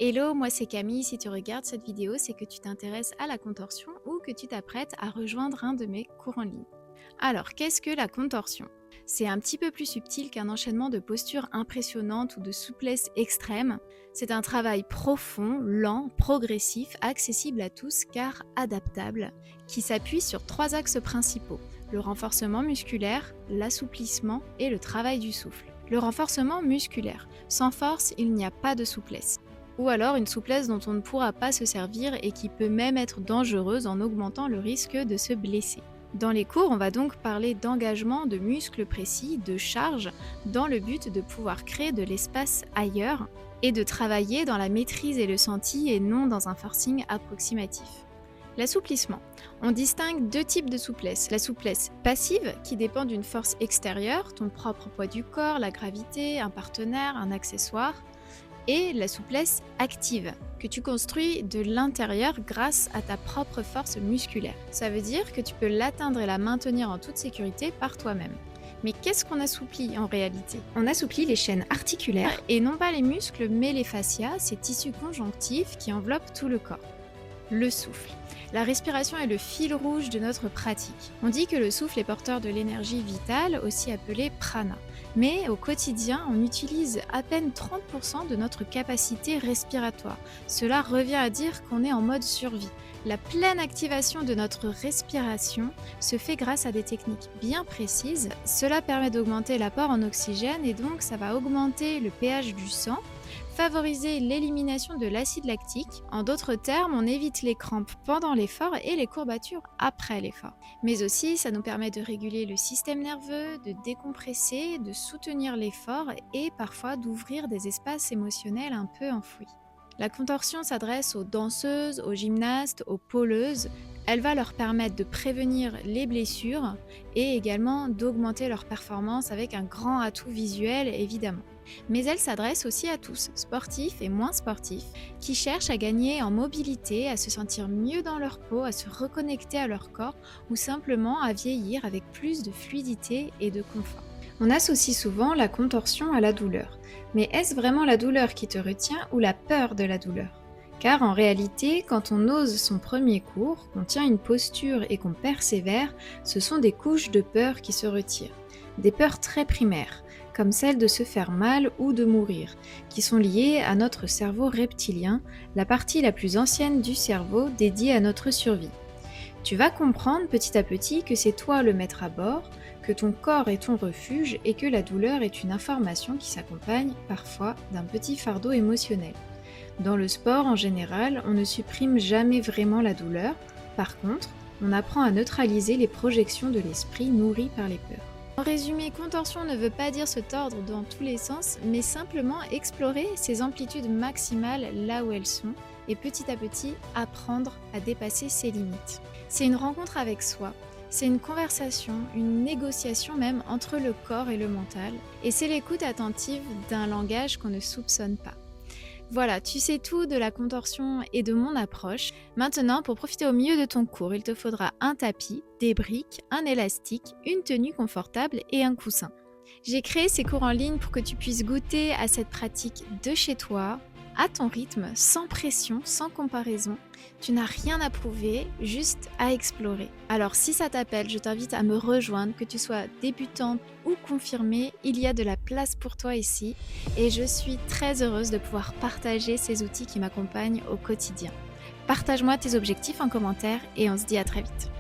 Hello, moi c'est Camille. Si tu regardes cette vidéo, c'est que tu t'intéresses à la contorsion ou que tu t'apprêtes à rejoindre un de mes cours en ligne. Alors, qu'est-ce que la contorsion? C'est un petit peu plus subtil qu'un enchaînement de postures impressionnantes ou de souplesse extrême. C'est un travail profond, lent, progressif, accessible à tous car adaptable, qui s'appuie sur trois axes principaux: le renforcement musculaire, l'assouplissement et le travail du souffle. Le renforcement musculaire. Sans force, il n'y a pas de souplesse. Ou alors une souplesse dont on ne pourra pas se servir et qui peut même être dangereuse en augmentant le risque de se blesser. Dans les cours, on va donc parler d'engagement de muscles précis, de charge, dans le but de pouvoir créer de l'espace ailleurs et de travailler dans la maîtrise et le senti et non dans un forcing approximatif. L'assouplissement. On distingue deux types de souplesse. La souplesse passive, qui dépend d'une force extérieure, ton propre poids du corps, la gravité, un partenaire, un accessoire, et la souplesse active, que tu construis de l'intérieur grâce à ta propre force musculaire. Ça veut dire que tu peux l'atteindre et la maintenir en toute sécurité par toi-même. Mais qu'est-ce qu'on assouplit en réalité? On assouplit les chaînes articulaires et non pas les muscles mais les fascias, ces tissus conjonctifs qui enveloppent tout le corps. Le souffle. La respiration est le fil rouge de notre pratique. On dit que le souffle est porteur de l'énergie vitale, aussi appelée prana. Mais au quotidien, on utilise à peine 30% de notre capacité respiratoire. Cela revient à dire qu'on est en mode survie. La pleine activation de notre respiration se fait grâce à des techniques bien précises. Cela permet d'augmenter l'apport en oxygène et donc ça va augmenter le pH du sang, favoriser l'élimination de l'acide lactique. En d'autres termes, on évite les crampes pendant l'effort et les courbatures après l'effort. Mais aussi, ça nous permet de réguler le système nerveux, de décompresser, de soutenir l'effort et parfois d'ouvrir des espaces émotionnels un peu enfouis. La contorsion s'adresse aux danseuses, aux gymnastes, aux pôleuses. Elle va leur permettre de prévenir les blessures et également d'augmenter leur performance avec un grand atout visuel évidemment. Mais elle s'adresse aussi à tous, sportifs et moins sportifs, qui cherchent à gagner en mobilité, à se sentir mieux dans leur peau, à se reconnecter à leur corps ou simplement à vieillir avec plus de fluidité et de confort. On associe souvent la contorsion à la douleur. Mais est-ce vraiment la douleur qui te retient ou la peur de la douleur? Car en réalité, quand on ose son premier cours, qu'on tient une posture et qu'on persévère, ce sont des couches de peur qui se retirent. Des peurs très primaires, comme celle de se faire mal ou de mourir, qui sont liées à notre cerveau reptilien, la partie la plus ancienne du cerveau dédiée à notre survie. Tu vas comprendre petit à petit que c'est toi le maître à bord, que ton corps est ton refuge et que la douleur est une information qui s'accompagne parfois d'un petit fardeau émotionnel. Dans le sport en général, on ne supprime jamais vraiment la douleur, par contre, on apprend à neutraliser les projections de l'esprit nourries par les peurs. En résumé, contorsion ne veut pas dire se tordre dans tous les sens, mais simplement explorer ces amplitudes maximales là où elles sont et petit à petit apprendre à dépasser ses limites. C'est une rencontre avec soi, c'est une conversation, une négociation même entre le corps et le mental, et c'est l'écoute attentive d'un langage qu'on ne soupçonne pas. Voilà, tu sais tout de la contorsion et de mon approche. Maintenant, pour profiter au mieux de ton cours, il te faudra un tapis, des briques, un élastique, une tenue confortable et un coussin. J'ai créé ces cours en ligne pour que tu puisses goûter à cette pratique de chez toi, à ton rythme, sans pression, sans comparaison. Tu n'as rien à prouver, juste à explorer. Alors si ça t'appelle, je t'invite à me rejoindre, que tu sois débutante ou confirmée, il y a de la place pour toi ici et je suis très heureuse de pouvoir partager ces outils qui m'accompagnent au quotidien. Partage-moi tes objectifs en commentaire et on se dit à très vite.